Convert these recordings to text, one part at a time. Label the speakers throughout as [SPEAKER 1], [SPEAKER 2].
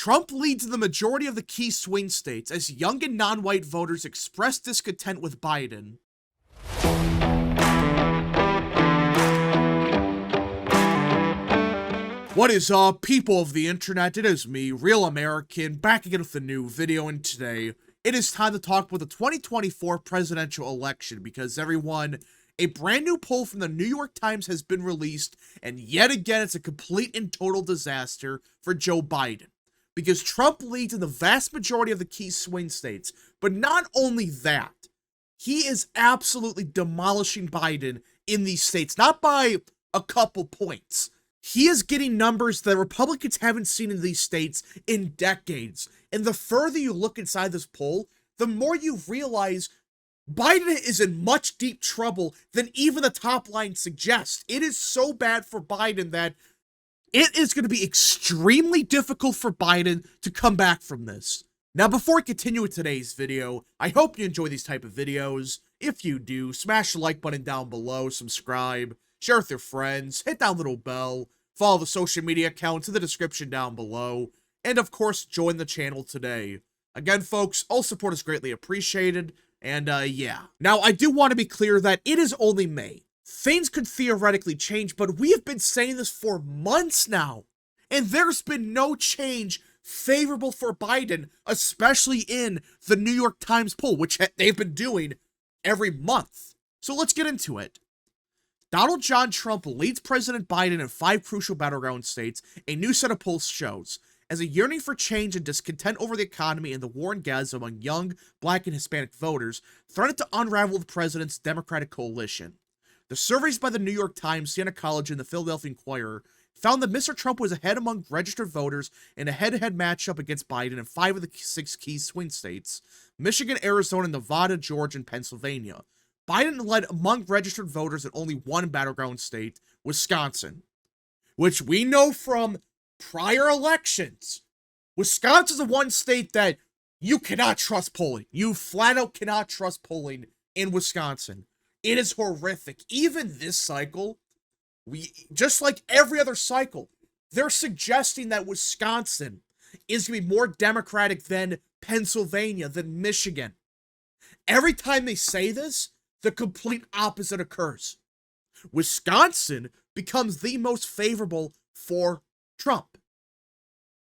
[SPEAKER 1] Trump leads in the majority of the key swing states as young and non-white voters express discontent with Biden. What is up, people of the internet? It is me, Real American, back again with a new video, and today it is time to talk about the 2024 presidential election because everyone, a brand new poll from the New York Times has been released, and yet again it's a complete and total disaster for Joe Biden. Because Trump leads in the vast majority of the key swing states, but not only that, he is absolutely demolishing Biden in these states, not by a couple points. He is getting numbers that Republicans haven't seen in these states in decades. And the further you look inside this poll, the more you realize Biden is in much deep trouble than even the top line suggests. It is so bad for Biden that it is going to be extremely difficult for Biden to come back from this. Now, before we continue with today's video, I hope you enjoy these type of videos. If you do, smash the like button down below, subscribe, share with your friends, hit that little bell, follow the social media accounts in the description down below, and of course, join the channel today. Again, folks, all support is greatly appreciated, and yeah. Now, I do want to be clear that it is only May. Things could theoretically change, but we have been saying this for months now, and there's been no change favorable for Biden, especially in the New York Times poll, which they've been doing every month. So let's get into it. Donald John Trump leads President Biden in 5 crucial battleground states, a new set of polls shows, as a yearning for change and discontent over the economy and the war in Gaza among young, black, and Hispanic voters threatened to unravel the president's Democratic coalition. The surveys by the New York Times, Siena College, and the Philadelphia Inquirer found that Mr. Trump was ahead among registered voters in a head-to-head matchup against Biden in 5 of the 6 key swing states: Michigan, Arizona, Nevada, Georgia, and Pennsylvania. Biden led among registered voters in only one battleground state, Wisconsin, which we know from prior elections. Wisconsin is the one state that you cannot trust polling. You flat out cannot trust polling in Wisconsin. It is horrific. Even this cycle, just like every other cycle, they're suggesting that Wisconsin is going to be more Democratic than Pennsylvania, than Michigan. Every time they say this, the complete opposite occurs. Wisconsin becomes the most favorable for Trump.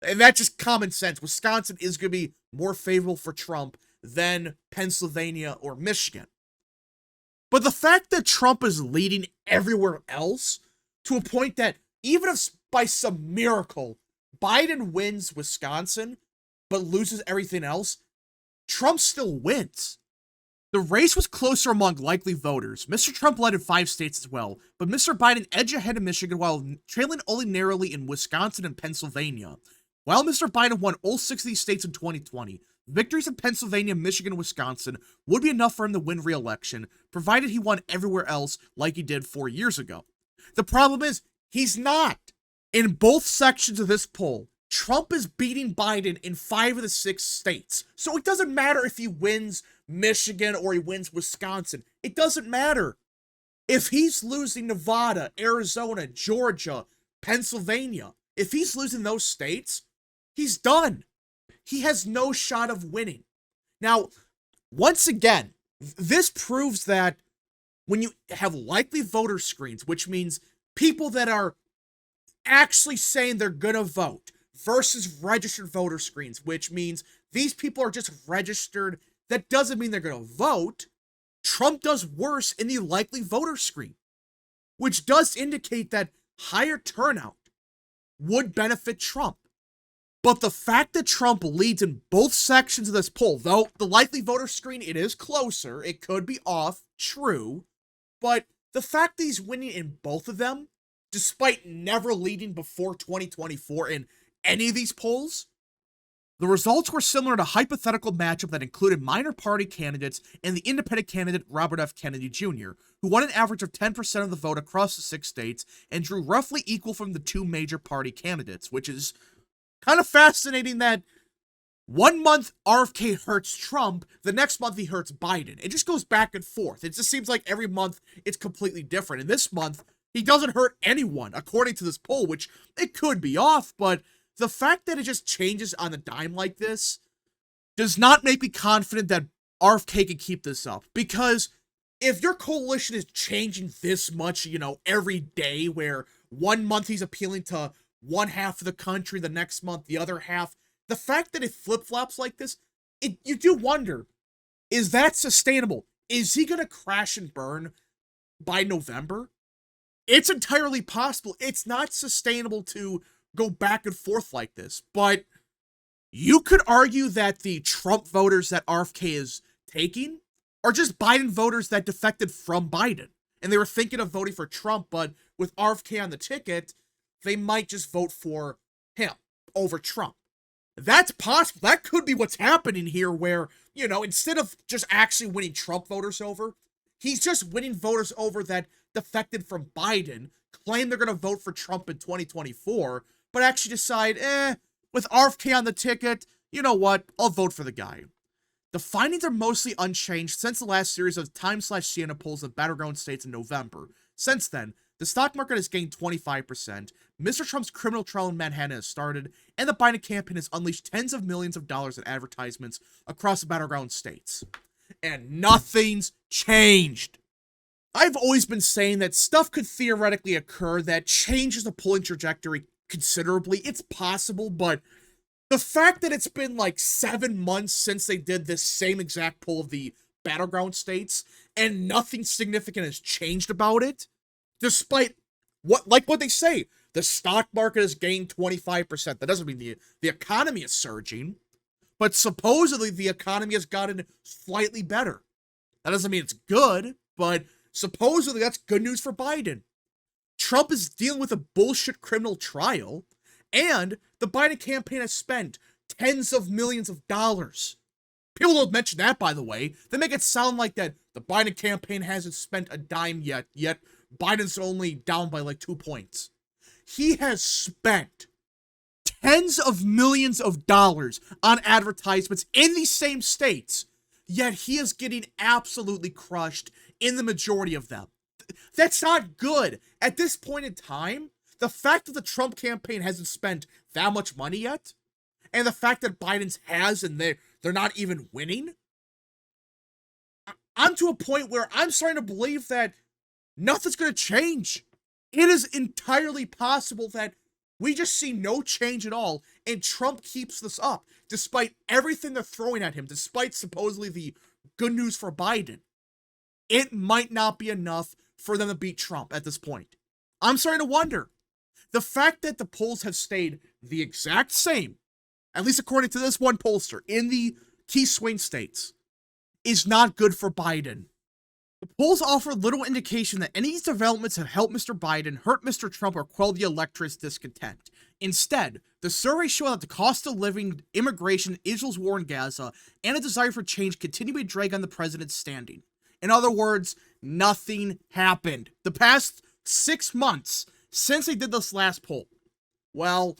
[SPEAKER 1] And that's just common sense. Wisconsin is going to be more favorable for Trump than Pennsylvania or Michigan. But the fact that Trump is leading everywhere else, to a point that even if by some miracle Biden wins Wisconsin but loses everything else, Trump still wins. The race was closer among likely voters. Mr. Trump led in 5 states as well, but Mr. Biden edged ahead in Michigan while trailing only narrowly in Wisconsin and Pennsylvania. While Mr. Biden won all 6 of these states in 2020, victories in Pennsylvania, Michigan, and Wisconsin would be enough for him to win re-election, provided he won everywhere else like he did 4 years ago. The problem is, he's not. In both sections of this poll, Trump is beating Biden in 5 of the 6 states. So it doesn't matter if he wins Michigan or he wins Wisconsin. It doesn't matter. If he's losing Nevada, Arizona, Georgia, Pennsylvania, if he's losing those states, he's done. He has no shot of winning. Now, once again, this proves that when you have likely voter screens, which means people that are actually saying they're going to vote, versus registered voter screens, which means these people are just registered, that doesn't mean they're going to vote, Trump does worse in the likely voter screen, which does indicate that higher turnout would benefit Trump. But the fact that Trump leads in both sections of this poll, though the likely voter screen, it is closer, it could be off, true, but the fact that he's winning in both of them, despite never leading before 2024 in any of these polls, the results were similar to a hypothetical matchup that included minor party candidates and the independent candidate Robert F. Kennedy Jr., who won an average of 10% of the vote across the 6 states and drew roughly equal from the 2 major party candidates, which is kind of fascinating that 1 month RFK hurts Trump, the next month he hurts Biden. It just goes back and forth. It just seems like every month it's completely different. And this month, he doesn't hurt anyone, according to this poll, which it could be off, but the fact that it just changes on a dime like this does not make me confident that RFK can keep this up. Because if your coalition is changing this much, every day, where 1 month he's appealing to one half of the country, the next month the other half, the fact that it flip-flops like this, you do wonder, is that sustainable? Is he going to crash and burn by November? It's entirely possible. It's not sustainable to go back and forth like this. But you could argue that the Trump voters that RFK is taking are just Biden voters that defected from Biden. And they were thinking of voting for Trump, but with RFK on the ticket, they might just vote for him over Trump. That's possible. That could be what's happening here, where, instead of just actually winning Trump voters over, he's just winning voters over that defected from Biden, claim they're going to vote for Trump in 2024, but actually decide, with RFK on the ticket, you know what, I'll vote for the guy. The findings are mostly unchanged since the last series of Time/Siena polls of Battleground States in November. Since then, the stock market has gained 25%, Mr. Trump's criminal trial in Manhattan has started, and the Biden campaign has unleashed tens of millions of dollars in advertisements across the Battleground States. And nothing's changed. I've always been saying that stuff could theoretically occur that changes the polling trajectory considerably. It's possible, but the fact that it's been like 7 months since they did this same exact poll of the Battleground States, and nothing significant has changed about it, despite what they say, the stock market has gained 25%. That doesn't mean the economy is surging, but supposedly the economy has gotten slightly better. That doesn't mean it's good, but supposedly that's good news for Biden. Trump is dealing with a bullshit criminal trial, and the Biden campaign has spent tens of millions of dollars. People don't mention that, by the way. They make it sound like that the Biden campaign hasn't spent a dime yet Biden's only down by like 2 points. He has spent tens of millions of dollars on advertisements in these same states, yet he is getting absolutely crushed in the majority of them. That's not good. At this point in time, the fact that the Trump campaign hasn't spent that much money yet, and the fact that Biden's has and they're not even winning, I'm to a point where I'm starting to believe that nothing's going to change. It is entirely possible that we just see no change at all, and Trump keeps this up, despite everything they're throwing at him, despite supposedly the good news for Biden. It might not be enough for them to beat Trump at this point. I'm starting to wonder. The fact that the polls have stayed the exact same, at least according to this one pollster, in the key swing states, is not good for Biden. The polls offer little indication that any of these developments have helped Mr. Biden, hurt Mr. Trump, or quell the electorate's discontent. Instead, the surveys show that the cost of living, immigration, Israel's war in Gaza, and a desire for change continue to drag on the president's standing. In other words, nothing happened. The past 6 months since they did this last poll, well,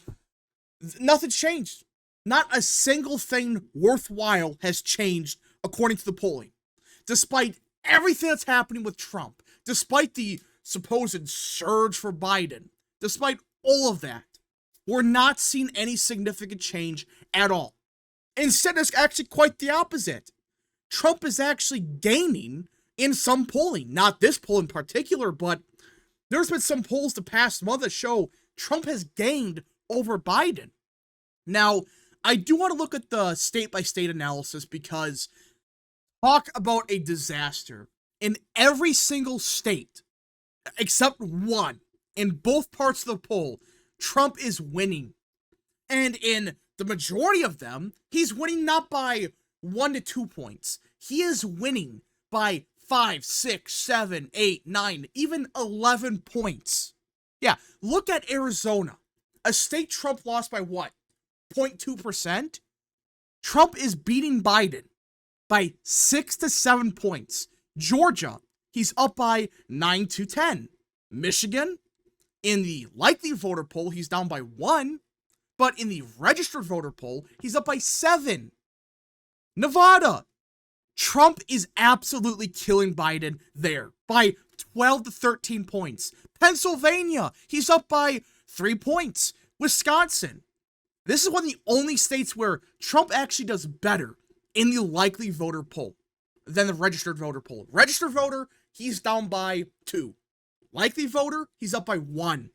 [SPEAKER 1] nothing's changed. Not a single thing worthwhile has changed according to the polling. Despite everything that's happening with Trump, despite the supposed surge for Biden, despite all of that, we're not seeing any significant change at all. Instead, it's actually quite the opposite. Trump is actually gaining in some polling. Not this poll in particular, but there's been some polls the past month that show Trump has gained over Biden. Now, I do want to look at the state-by-state analysis, because talk about a disaster. In every single state, except one, in both parts of the poll, Trump is winning. And in the majority of them, he's winning not by 1 to 2 points. He is winning by 5, 6, 7, 8, 9, even 11 points. Yeah, look at Arizona, a state Trump lost by what? 0.2%? Trump is beating Biden by 6 to 7 points. Georgia, he's up by 9 to 10. Michigan, in the likely voter poll, he's down by 1, but in the registered voter poll, he's up by 7. Nevada, Trump is absolutely killing Biden there by 12 to 13 points. Pennsylvania, he's up by 3 points. Wisconsin, This is one of the only states where Trump actually does better in the likely voter poll than the registered voter poll. Registered voter, he's down by 2. Likely voter, he's up by 1.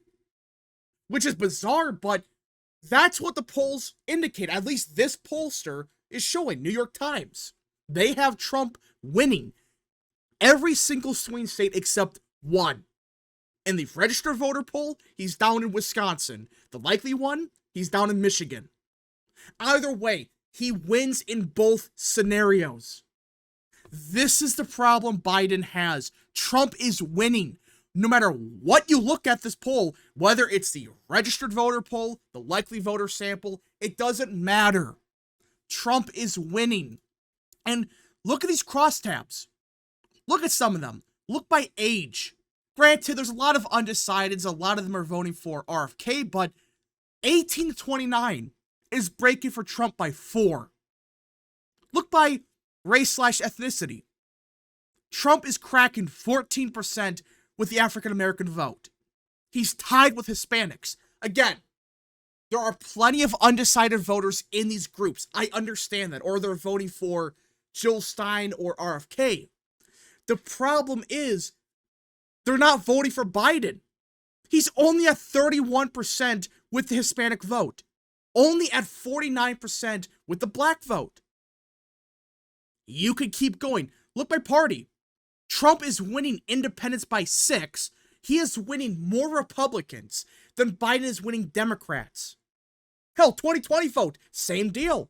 [SPEAKER 1] Which is bizarre, but that's what the polls indicate. At least this pollster is showing, New York Times. They have Trump winning every single swing state except 1. In the registered voter poll, he's down in Wisconsin. The likely one, he's down in Michigan. Either way, he wins in both scenarios. This is the problem Biden has. Trump is winning. No matter what you look at this poll, whether it's the registered voter poll, the likely voter sample, it doesn't matter. Trump is winning. And look at these crosstabs. Look at some of them. Look by age. Granted, there's a lot of undecideds. A lot of them are voting for RFK, but 18 to 29 is breaking for Trump by 4. Look by race/ethnicity. Trump is cracking 14% with the African-American vote. He's tied with Hispanics. Again, there are plenty of undecided voters in these groups. I understand that. Or they're voting for Jill Stein or RFK. The problem is, they're not voting for Biden. He's only at 31% with the Hispanic vote. Only at 49% with the black vote. You could keep going. Look by party. Trump is winning independents by 6. He is winning more Republicans than Biden is winning Democrats. Hell, 2020 vote, same deal.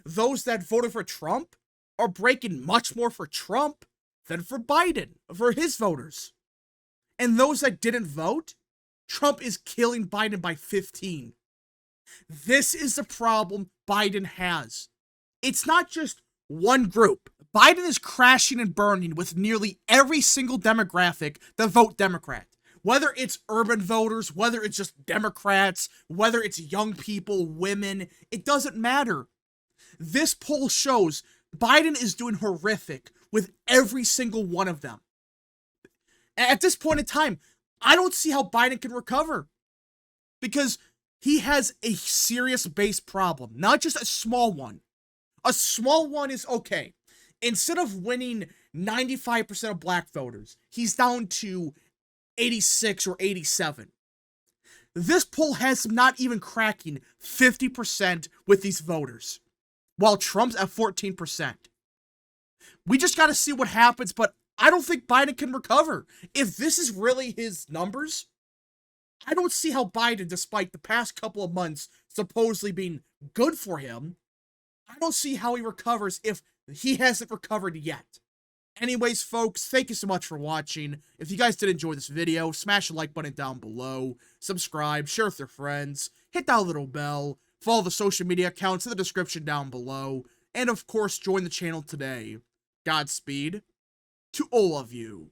[SPEAKER 1] Those that voted for Trump are breaking much more for Trump than for Biden, for his voters. And those that didn't vote, Trump is killing Biden by 15. This is the problem Biden has. It's not just one group. Biden is crashing and burning with nearly every single demographic that vote Democrat. Whether it's urban voters, whether it's just Democrats, whether it's young people, women, it doesn't matter. This poll shows Biden is doing horrific with every single one of them. At this point in time, I don't see how Biden can recover. Because he has a serious base problem, not just a small one. A small one is okay. Instead of winning 95% of black voters, he's down to 86 or 87. This poll has him not even cracking 50% with these voters, while Trump's at 14%. We just got to see what happens, but I don't think Biden can recover. If this is really his numbers, I don't see how Biden, despite the past couple of months supposedly being good for him, I don't see how he recovers if he hasn't recovered yet. Anyways, folks, thank you so much for watching. If you guys did enjoy this video, smash the like button down below, subscribe, share with your friends, hit that little bell, follow the social media accounts in the description down below, and of course, join the channel today. Godspeed to all of you.